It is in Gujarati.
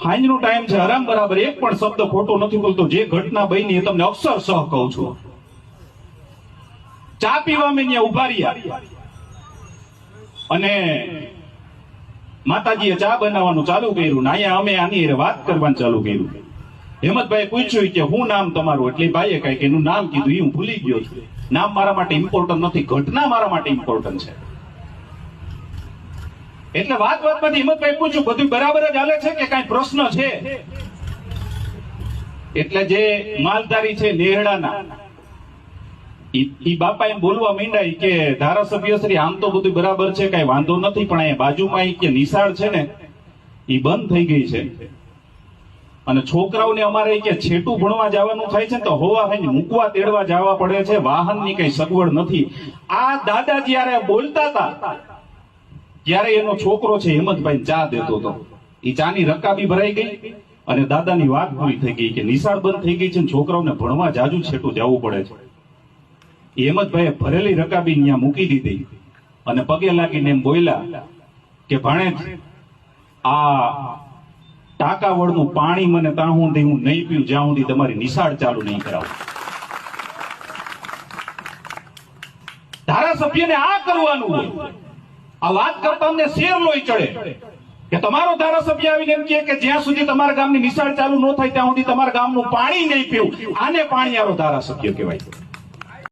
હાંજનો ટાઈમ છે, આરામ બરાબર, એક પણ શબ્દ ખોટો નથી બોલતો. જે ઘટના બની એ તમને અક્ષરશઃ કહું છું. ચા પીવા મેં ત્યાં ઉભા રહ્યા અને માતાજીએ ચા બનાવવાનું ચાલુ કર્યું ને અહીંયા અમે આની વાત કરવાનું ચાલુ કર્યું. હેમંતભાઈ પૂછ્યું કે હું નામ તમારું, એટલે ભાઈએ કઈ એનું નામ કીધું, એ હું ભૂલી ગયો છું. નામ મારા માટે ઇમ્પોર્ટન્ટ નથી, ઘટના મારા માટે ઇમ્પોર્ટન્ટ છે. એટલે વાતમાંથી હિંમતભાઈ પૂછ્યું બધું બરાબર જ હાલે છે કે કઈ પ્રશ્ન છે? એટલે જે માલધારી છે નેહડાના ઈ બાપા એમ બોલવા માંડ્યા કે ધારાસભ્ય શ્રી આમ તો બધું બરાબર છે, કઈ વાંધો નથી, પણ અહીંયા બાજુમાં કે નિશાળ છે ને ઈ બંધ થઈ ગઈ છે અને છોકરાઓને અમારે કે છેટું ભણવા જવાનું થાય છે તો હોવા મૂકવા તેડવા જવા પડે છે, વાહનની કઈ સગવડ નથી. આ દાદા જયારે બોલતા હતા ત્યારે એનો છોકરો છે હેમંતભાઈ ચા દેતો હતો. એ ચાની રકાબી ભરાઈ ગઈ અને દાદાની વાત પૂરી થઈ ગઈ કે નિશાળ બંધ થઈ ગઈ છે, છોકરાઓને ભણવા જાજુ છેટું જવું પડે છે. હેમંતભાઈએ ભરેલી રકાબી ત્યાં મૂકી દીધી અને પગે લાગીને એમ બોલ્યા કે ભાણેજ, આ ટાંકાવળનું પાણી મને ત્યાં સુધી હું નહીં પીવું જ્યાં સુધી તમારી નિશાળ ચાલુ નહીં કરાવું. ધારાસભ્યને આ કરવાનું હોય. આ વાત કરતા અમને શેર લોહી ચડે કે તમારો ધારાસભ્ય આવીને એમ કે જ્યાં સુધી તમારા ગામની નિશાળ ચાલુ ન થાય ત્યાં સુધી તમારા ગામનું પાણી નહીં પીવું. આને પાણીવાળો ધારાસભ્ય કહેવાય.